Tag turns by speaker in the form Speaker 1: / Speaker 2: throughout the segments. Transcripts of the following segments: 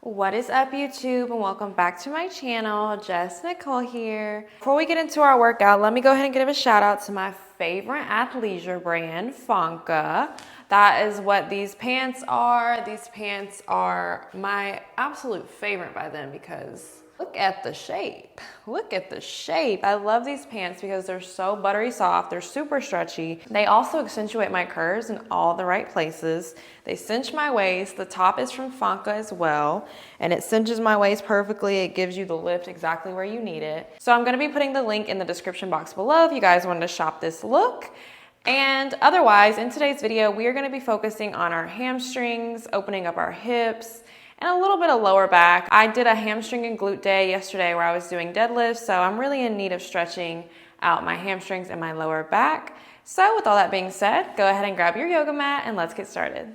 Speaker 1: What is up, YouTube, and welcome back to my channel. Jess Nicole here. Before we get into our workout, let me go ahead and give a shout out to my favorite athleisure brand, Fonka. That is what these pants are. These pants are my absolute favorite by them because look at the shape. Look at the shape. I love these pants because they're so buttery soft. They're super stretchy. They also accentuate my curves in all the right places. They cinch my waist. The top is from Fonka as well, and it cinches my waist perfectly. It gives you the lift exactly where you need it. So I'm gonna be putting the link in the description box below if you guys wanted to shop this look. And otherwise, in today's video, we are gonna be focusing on our hamstrings, opening up our hips, and a little bit of lower back. I did a hamstring and glute day yesterday where I was doing deadlifts, so I'm really in need of stretching out my hamstrings and my lower back. So with all that being said, go ahead and grab your yoga mat and let's get started.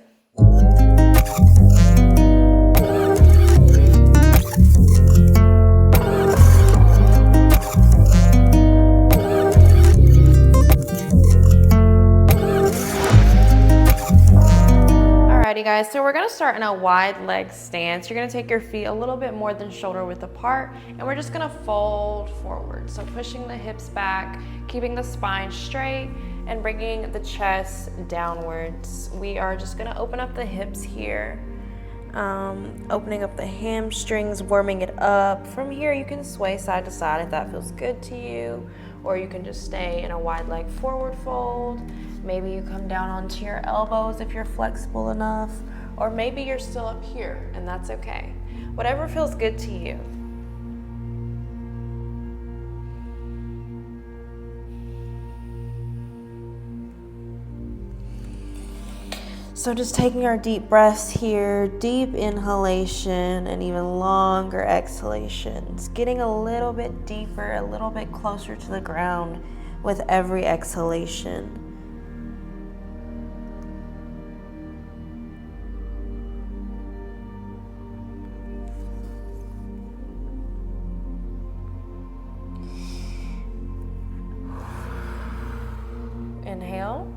Speaker 1: Alrighty guys, so we're gonna start in a wide leg stance. You're gonna take your feet a little bit more than shoulder width apart, and we're just gonna fold forward. So pushing the hips back, keeping the spine straight, and bringing the chest downwards. We are just gonna open up the hips here, opening up the hamstrings, warming it up. From here, you can sway side to side if that feels good to you, or you can just stay in a wide leg forward fold. Maybe you come down onto your elbows if you're flexible enough, or maybe you're still up here, and that's okay. Whatever feels good to you. So just taking our deep breaths here, deep inhalation and even longer exhalations, getting a little bit deeper, a little bit closer to the ground with every exhalation. Inhale.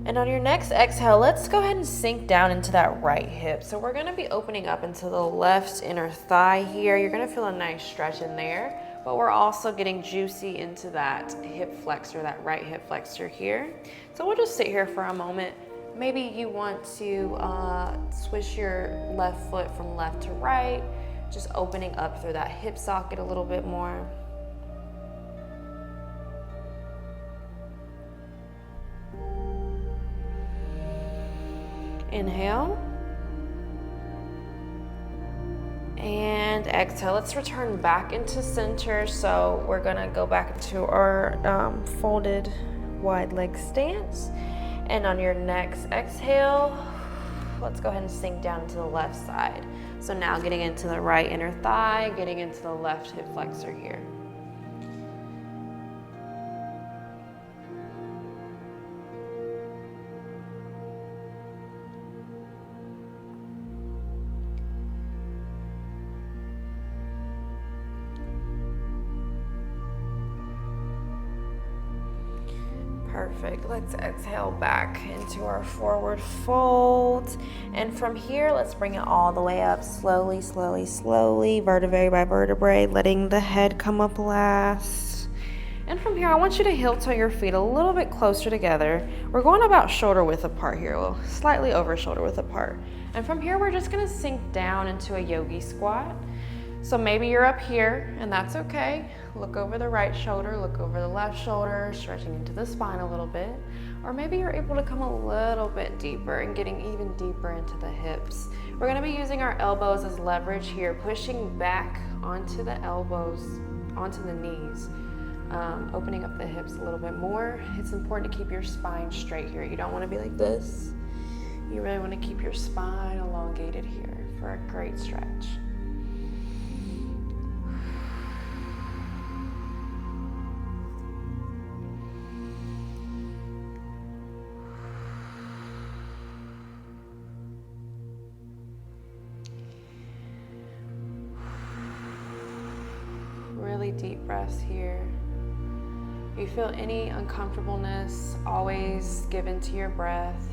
Speaker 1: And on your next exhale, let's go ahead and sink down into that right hip. So we're gonna be opening up into the left inner thigh here. You're gonna feel a nice stretch in there, but we're also getting juicy into that hip flexor, that right hip flexor here. So we'll just sit here for a moment. Maybe you want to switch your left foot from left to right, just opening up through that hip socket a little bit more. Inhale and exhale. Let's return back into center. So we're gonna go back into our folded wide leg stance. And on your next exhale, let's go ahead and sink down to the left side. So now getting into the right inner thigh, getting into the left hip flexor here. Perfect. Let's exhale back into our forward fold. And from here, let's bring it all the way up slowly, slowly, slowly, vertebrae by vertebrae, letting the head come up last. And from here, I want you to heel toe your feet a little bit closer together. We're going about shoulder width apart here, well, slightly over shoulder width apart. And from here, we're just gonna sink down into a yogi squat. So maybe you're up here, and that's okay. Look over the right shoulder, look over the left shoulder, stretching into the spine a little bit. Or maybe you're able to come a little bit deeper and getting even deeper into the hips. We're gonna be using our elbows as leverage here, pushing back onto the elbows, onto the knees, opening up the hips a little bit more. It's important to keep your spine straight here. You don't wanna be like this. You really wanna keep your spine elongated here for a great stretch. Really deep breaths here. If you feel any uncomfortableness, always give into your breath.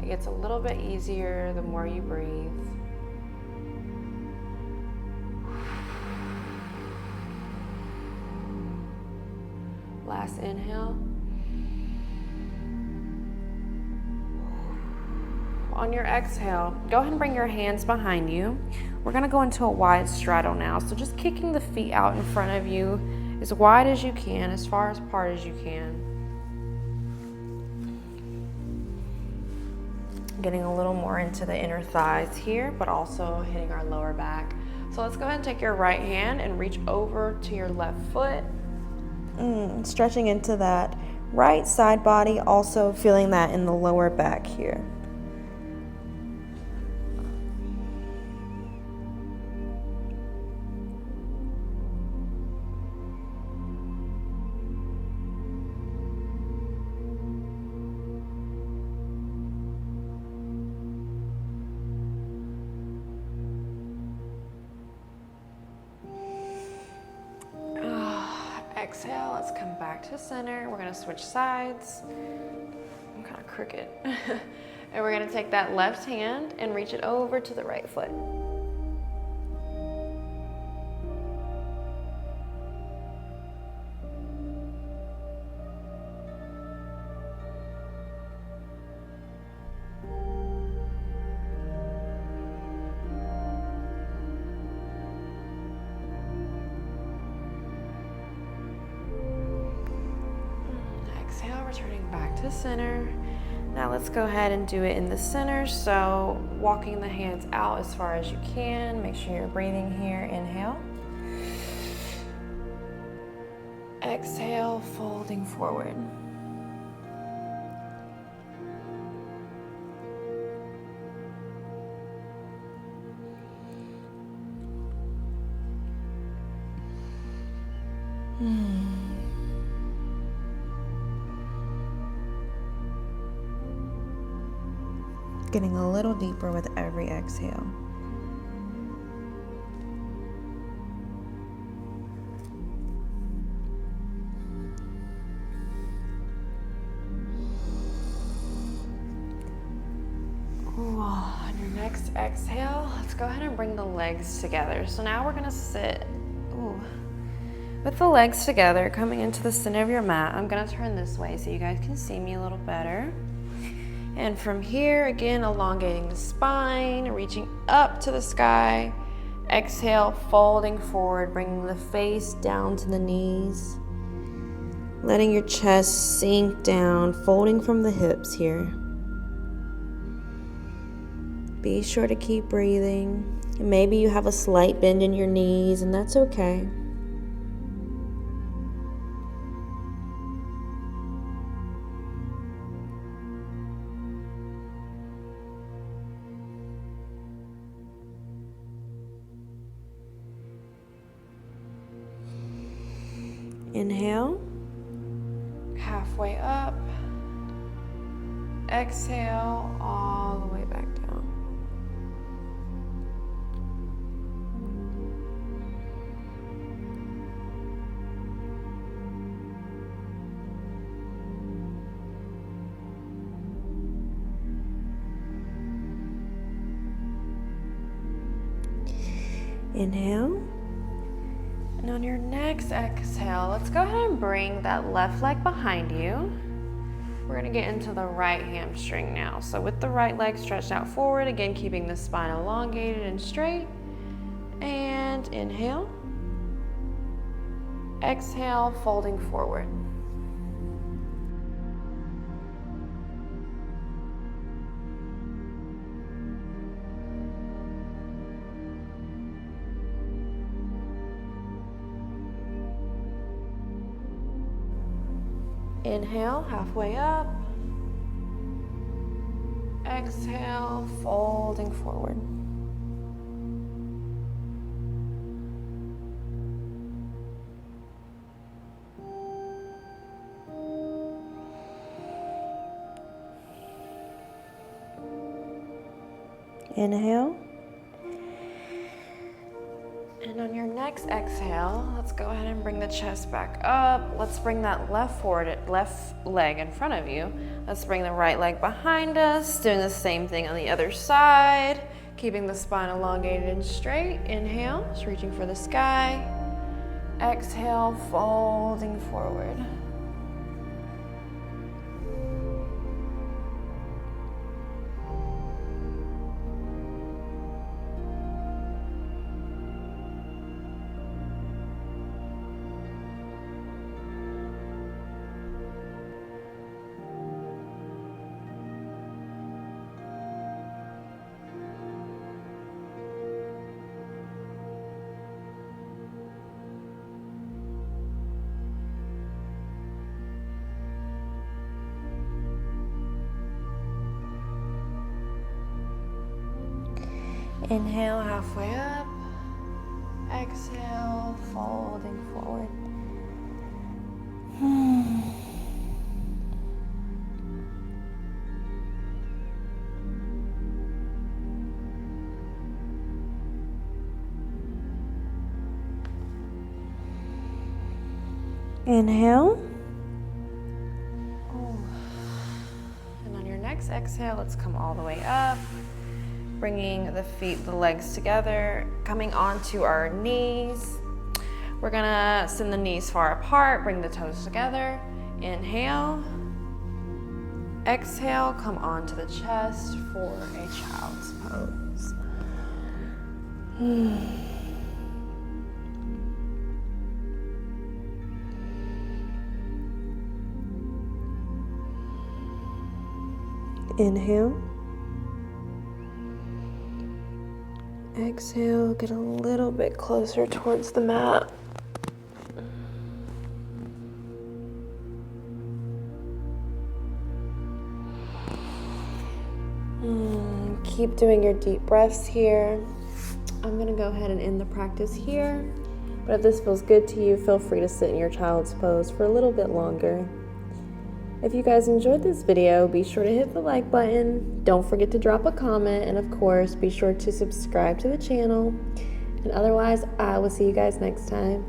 Speaker 1: It gets a little bit easier the more you breathe. Last inhale. On your exhale, go ahead and bring your hands behind you. We're gonna go into a wide straddle now. So just kicking the feet out in front of you as wide as you can, as far apart as you can. Getting a little more into the inner thighs here, but also hitting our lower back. So let's go ahead and take your right hand and reach over to your left foot. Stretching into that right side body, also feeling that in the lower back here. Exhale, let's come back to center. We're gonna switch sides. I'm kind of crooked. And we're gonna take that left hand and reach it over to the right foot. Returning back to center. Now let's go ahead and do it in the center. So walking the hands out as far as you can. Make sure you're breathing here. Inhale. Exhale, folding forward. Getting a little deeper with every exhale. On your next exhale, let's go ahead and bring the legs together. So now we're gonna sit with the legs together, coming into the center of your mat. I'm gonna turn this way so you guys can see me a little better. And from here, again, elongating the spine, reaching up to the sky. Exhale, folding forward, bringing the face down to the knees. Letting your chest sink down, folding from the hips here. Be sure to keep breathing. Maybe you have a slight bend in your knees, and that's okay. Inhale, halfway up. Exhale, all the way back down. Inhale. And on your next exhale, let's go ahead and bring that left leg behind you. We're gonna get into the right hamstring now. So with the right leg stretched out forward, again, keeping the spine elongated and straight. And inhale. Exhale, folding forward. Inhale, halfway up. Exhale, folding forward. Inhale. And And on your next exhale, let's go ahead and bring the chest back up. Let's bring that left leg in front of you. Let's bring the right leg behind us, doing the same thing on the other side, keeping the spine elongated and straight. Inhale, just reaching for the sky. Exhale, folding forward. Inhale, halfway up. Exhale, folding forward. Inhale. And on your next exhale, let's come all the way up. Bringing the legs together, coming onto our knees. We're gonna send the knees far apart, bring the toes together. Inhale. Exhale, come onto the chest for a child's pose. Inhale. Exhale, get a little bit closer towards the mat. Keep doing your deep breaths here. I'm gonna go ahead and end the practice here. But if this feels good to you, feel free to sit in your child's pose for a little bit longer. If you guys enjoyed this video, be sure to hit the like button. Don't forget to drop a comment. And of course, be sure to subscribe to the channel. And otherwise, I will see you guys next time.